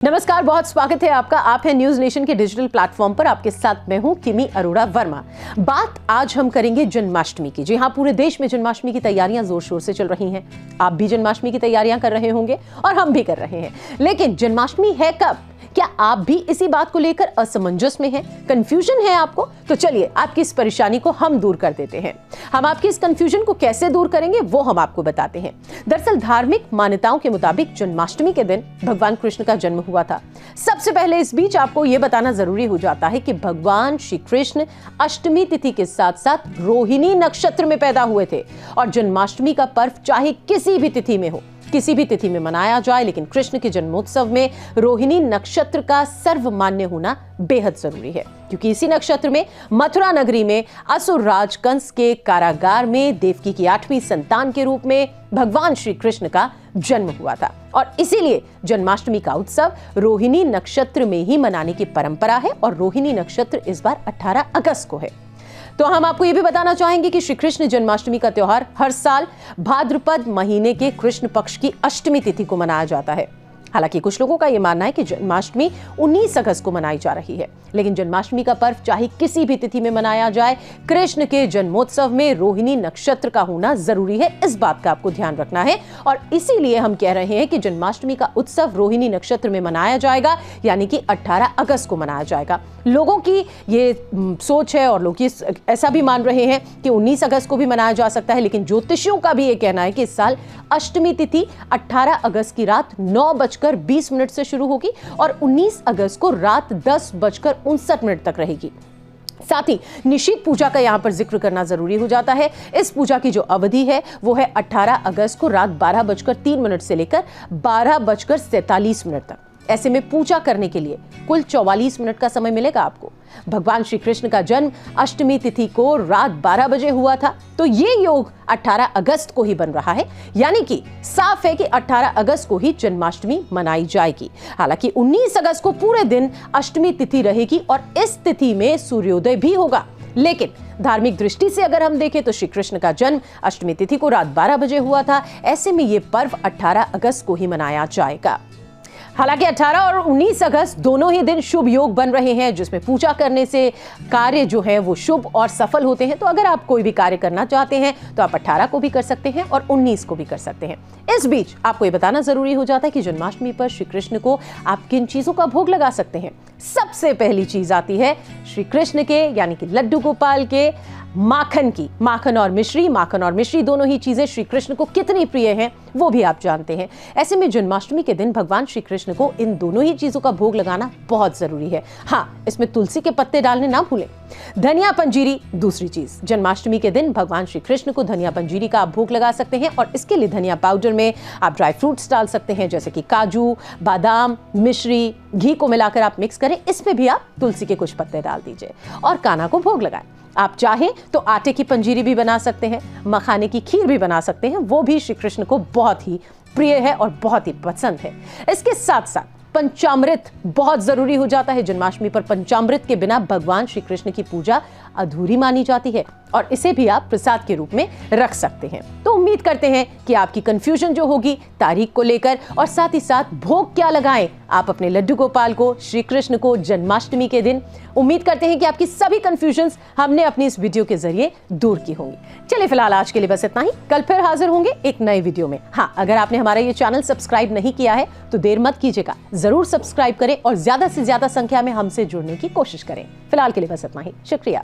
नमस्कार, बहुत स्वागत है आपका। आप है न्यूज नेशन के डिजिटल प्लेटफॉर्म पर। आपके साथ मैं हूं किमी अरोड़ा वर्मा। बात आज हम करेंगे जन्माष्टमी की। जी हां, पूरे देश में जन्माष्टमी की तैयारियां जोर शोर से चल रही हैं। आप भी जन्माष्टमी की तैयारियां कर रहे होंगे और हम भी कर रहे हैं। लेकिन जन्माष्टमी है कब? क्या आप भी इसी बात को लेकर असमंजस में हैं? कंफ्यूजन है आपको? तो चलिए आपकी इस परेशानी को हम दूर कर देते हैं। हम आपकी इस कंफ्यूजन को कैसे दूर करेंगे वो हम आपको बताते हैं। दरअसल धार्मिक मान्यताओं के मुताबिक जन्माष्टमी के दिन भगवान कृष्ण का जन्म हुआ था। सबसे पहले इस बीच आपको यह बताना जरूरी हो जाता है कि भगवान श्री कृष्ण अष्टमी तिथि के साथ साथ रोहिणी नक्षत्र में पैदा हुए थे और जन्माष्टमी का पर्व चाहे किसी भी तिथि में हो, किसी भी तिथि में मनाया जाए, लेकिन कृष्ण के जन्मोत्सव में रोहिणी नक्षत्र का सर्वमान्य होना बेहद जरूरी है, क्योंकि इसी नक्षत्र में मथुरा नगरी में असुर राज कंस के कारागार में देवकी की 8वीं संतान के रूप में भगवान श्री कृष्ण का जन्म हुआ था। और इसीलिए जन्माष्टमी का उत्सव रोहिणी नक्षत्र में ही मनाने की परंपरा है और रोहिणी नक्षत्र इस बार 18 अगस्त को है। तो हम आपको यह भी बताना चाहेंगे कि श्री कृष्ण जन्माष्टमी का त्योहार हर साल भाद्रपद महीने के कृष्ण पक्ष की अष्टमी तिथि को मनाया जाता है। हालांकि कुछ लोगों का यह मानना है कि जन्माष्टमी 19 अगस्त को मनाई जा रही है, लेकिन जन्माष्टमी का पर्व चाहे किसी भी तिथि में मनाया जाए, कृष्ण के जन्मोत्सव में रोहिणी नक्षत्र का होना जरूरी है। इस बात का आपको ध्यान रखना है और इसीलिए हम कह रहे हैं कि जन्माष्टमी का उत्सव रोहिणी नक्षत्र में मनाया जाएगा, यानी कि 18 अगस्त को मनाया जाएगा। लोगों की ये सोच है और लोग ऐसा भी मान रहे हैं कि 19 अगस्त को भी मनाया जा सकता है, लेकिन ज्योतिषियों का भी ये कहना है कि इस साल अष्टमी तिथि 18 अगस्त की रात 9:20 से शुरू होगी और 19 अगस्त को रात 10:59 तक रहेगी। साथ ही निशीथ पूजा का यहां पर जिक्र करना जरूरी हो जाता है। इस पूजा की जो अवधि है वो है 18 अगस्त को रात 12:03 से लेकर 12:47 तक। ऐसे में पूजा करने के लिए कुल 44 मिनट का समय मिलेगा आपको। भगवान श्री कृष्ण का जन्म अष्टमी तिथि को रात 12 बजे हुआ था, तो ये योग 18 अगस्त को ही बन रहा है, यानी कि साफ है कि 18 अगस्त को ही जन्माष्टमी मनाई जाएगी। हालांकि 19 अगस्त को पूरे दिन अष्टमी तिथि रहेगी और इस तिथि में सूर्योदय भी होगा। लेकिन धार्मिक दृष्टि से अगर हम देखें तो श्री कृष्ण का जन्म अष्टमी तिथि को रात 12 बजे हुआ था। ऐसे में यह पर्व 18 अगस्त को ही मनाया जाएगा। हालांकि 18 और 19 अगस्त दोनों ही दिन शुभ योग बन रहे हैं, जिसमें पूजा करने से कार्य जो है वो शुभ और सफल होते हैं। तो अगर आप कोई भी कार्य करना चाहते हैं तो आप 18 को भी कर सकते हैं और 19 को भी कर सकते हैं। इस बीच आपको ये बताना जरूरी हो जाता है कि जन्माष्टमी पर श्री कृष्ण को आप किन चीजों का भोग लगा सकते हैं। सबसे पहली चीज आती है श्री कृष्ण के यानी कि लड्डू गोपाल के माखन की। माखन और मिश्री दोनों ही चीजें श्री कृष्ण को कितनी प्रिय हैं वो भी आप जानते हैं। ऐसे में जन्माष्टमी के दिन भगवान श्री कृष्ण को इन दोनों ही चीजों का भोग लगाना बहुत जरूरी है। हाँ, इसमें तुलसी के पत्ते डालने ना भूलें। धनिया पंजीरी दूसरी चीज। जन्माष्टमी के दिन भगवान श्री कृष्ण को धनिया पंजीरी का आप भोग लगा सकते हैं और इसके लिए धनिया पाउडर में आप ड्राई फ्रूट्स डाल सकते हैं, जैसे कि काजू, बादाम, मिश्री, घी को मिलाकर आप मिक्स करें। इसमें भी आप तुलसी के कुछ पत्ते डाल दीजिए और कान्हा को भोग लगाएं। आप चाहें तो आटे की पंजीरी भी बना सकते हैं, मखाने की खीर भी बना सकते हैं, वो भी श्री कृष्ण को बहुत ही प्रिय है और बहुत ही पसंद है। इसके साथ साथ पंचामृत बहुत जरूरी हो जाता है। जन्माष्टमी पर पंचामृत के बिना भगवान श्री कृष्ण की पूजा अधूरी मानी जाती है और इसे भी आप प्रसाद के रूप में रख सकते हैं। तो उम्मीद करते हैं कि आपकी कंफ्यूजन जो होगी तारीख को लेकर और साथ ही साथ भोग क्या लगाएं आप अपने लड्डू गोपाल को, श्री कृष्ण को जन्माष्टमी के दिन, उम्मीद करते हैं कि आपकी सभी कंफ्यूजन्स हमने अपनी इस वीडियो के जरिए दूर की होंगी। चलिए फिलहाल आज के लिए बस इतना ही। कल फिर हाजिर होंगे एक नए वीडियो में। हाँ, अगर आपने हमारा ये चैनल सब्सक्राइब नहीं किया है तो देर मत कीजिएगा, जरूर सब्सक्राइब करें और ज्यादा से ज्यादा संख्या में हमसे जुड़ने की कोशिश करें। फिलहाल के लिए बस इतना ही। शुक्रिया।